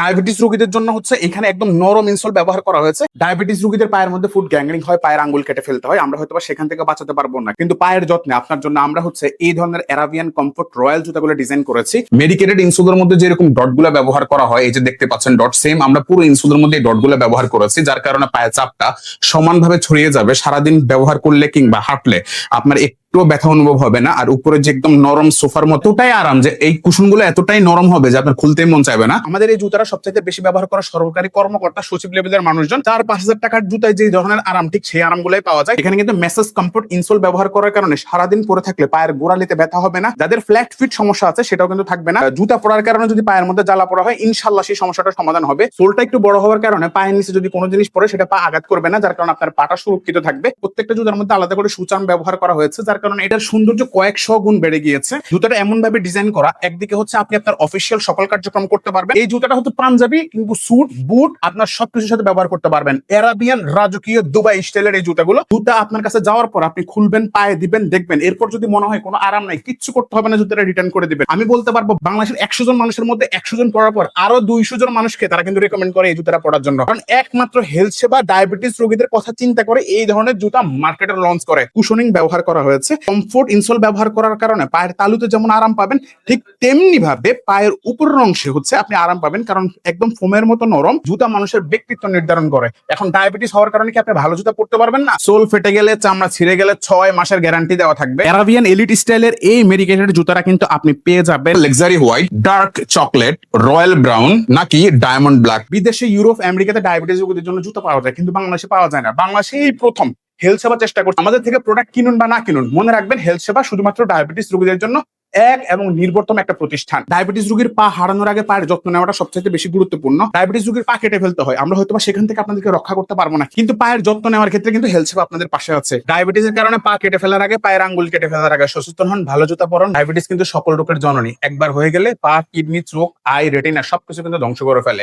Diabetes রোগীদের জন্য হচ্ছে এখানে একদম নরম ইনসোল ব্যবহার করা হয়েছে। ডায়াবেটিস রোগীদের পায়ের মধ্যে ফুট গ্যাংগ্রিং হয়, পায়ের আঙ্গুল কেটে ফেলতে হয়, আমরা হয়তো সেখান থেকে বাঁচাতে পারবো না, কিন্তু পায়ের যত্নে আপনার জন্য আমরা হচ্ছে এই ধরনের অ্যারাবিয়ান কমফোর্ট রয়্যাল জুতাগুলো ডিজাইন করেছি। মেডিকেটেড ইনসোলের মধ্যে যেরকম ডটগুলো ব্যবহার করা হয়, এই যে দেখতে পাচ্ছেন ডট, সেম আমরা পুরো ইনসোলের মধ্যে এই ডটগুলো ব্যবহার করেছি, যার কারণে পায়ের চাপটা সমানভাবে ছড়িয়ে যাবে। সারাদিন ব্যবহার করলে কিংবা হাঁটলে আপনার একটু ব্যথা অনুভব হবে না। আর উপরে যে একদম নরম সোফার মতোটাই আরাম, যে এই কুশনগুলো এতটাই নরম হবে যে আপনার খুলতেই মন চাইবে না। আমাদের এই জুতাটা সবচেয়ে বেশি ব্যবহার করা সরকারি কর্মকর্তা, সচিব লেভেলের মানুষজন, 4-5 হাজার টাকার জুতায় যে ধরনের আরাম ঠিক সেই আরামগুলোই পাওয়া যায়। এখানে কিন্তু মেসেজ কমফোর্ট ইনসোল ব্যবহার করার কারণে সারাদিন পরে থাকলে পায়ের গোড়ালিতে ব্যথা হবে না। যাদের ফ্ল্যাট ফিট সমস্যা আছে সেটাও কিন্তু থাকবে না। জুতা পরার কারণে যদি পায়ের মধ্যে জ্বালা পড়া হয়, ইনশাআল্লাহ সেই সমস্যাটার সমাধান হবে। সোলটা একটু বড় হওয়ার কারণে পায়ের নিচে যদি কোনো জিনিস পড়ে সেটা পা আঘাত করবে না, যার কারণে আপনার পাটা সুরক্ষিত থাকবে। প্রত্যেকটা জুতার মধ্যে আলাদা করে সুচাম ব্যবহার করা হয়েছে, যার কারণে এটার সৌন্দর্য কয়েকশো গুণ বেড়ে গিয়েছে। জুতাটা এমন ভাবে ডিজাইন করা, একদিকে হচ্ছে আপনি আপনার অফিসিয়াল সকল কার্যক্রম করতে পারবেন। এই জুতাটা হচ্ছে পাঞ্জাবি কিন্তু স্যুট বুট আপনার সবকিছুর সাথে ব্যবহার করতে পারবেন। অ্যারাবিয়ান রাজকীয় দুবাই স্টাইলের এই জুতাগুলো, জুতা আপনার কাছে যাওয়ার পর আপনি খুলবেন, পায়ে দিবেন, দেখবেন। এরপর যদি মনে হয় কোনো আরাম নাই, কিচ্ছু করতে হবে না, জুতাটা রিটার্ন করে দিবেন। আমি বলতে পারবো বাংলাদেশের 100 জন মানুষের মধ্যে 100 জন পরার পর আরো 200 জন মানুষকে তারা কিন্তু রেকমেন্ড করে এই জুতাটা পরার জন্য, কারণ একমাত্র হেলথ সেবা ডায়াবেটিস রোগীদের কথা চিন্তা করে এই ধরনের জুতা মার্কেটে লঞ্চ করে। কুশনিং ব্যবহার করা হয়েছে, কমফোর্ট ইনসোল ব্যবহার করার কারণে পায়ের তালুতে যেমন আরাম পাবেন, ঠিক তেমনি ভাবে পায়ের উপরের অংশে হচ্ছে আপনি আরাম পাবেন, কারণ একদম ফোমের মতো নরম। জুতা মানুষের ব্যক্তিত্ব নির্ধারণ করে। এখন ডায়াবেটিস হওয়ার কারণে কি আপনি ভালো জুতা পরতে পারবেন না? সোল ফেটে গেলে, চামড়া ছিঁড়ে গেলে 6 মাসের গ্যারান্টি দেওয়া থাকবে। অ্যারাবিয়ান এলিট স্টাইলের এই মেডিকেটেড জুতাটা কিন্তু আপনি পেয়ে যাবেন luxury white, dark chocolate, royal brown নাকি ডায়মন্ড ব্ল্যাক। বিদেশে, ইউরোপ, আমেরিকাতে ডায়াবেটিস রোগীদের জন্য জুতা পাওয়া যায়, কিন্তু বাংলাদেশে পাওয়া যায় না। বাংলাদেশে এই প্রথম হেলথ সেবা চেষ্টা করছে। আমাদের থেকে প্রোডাক্ট কিনুন বা না কিনুন, মনে রাখবেন হেলথ সেবা শুধুমাত্র ডায়াবেটিস রোগীদের জন্য এক এবং নির্বর্তম একটা প্রতিষ্ঠান। ডায়াবেটিস রোগীর পা হারানোর আগে পায়ের যত্ন নেওয়াটা সবচেয়ে বেশি গুরুত্বপূর্ণ। ডায়াবেটিস রোগীর পা কেটে ফেলতে হয়, আমরা হয়তো সেখান থেকে আপনাদেরকে রক্ষা করতে পারবো না, কিন্তু পায়ের যত্ন নেওয়ার ক্ষেত্রে কিন্তু হেলথ সেবা আপনাদের পাশে আছে। ডায়াবেটিসের কারণে পা কেটে ফেলার আগে, পায়ের আঙ্গুল কেটে ফেলার আগে সচেতন হন, ভালো জুতা পরুন। ডায়াবেটিস কিন্তু সকল রোগের জননী, একবার হয়ে গেলে পা, কিডনি, চোখ, আই, রেটিনা সবকিছু কিন্তু ধ্বংস করে ফেলে।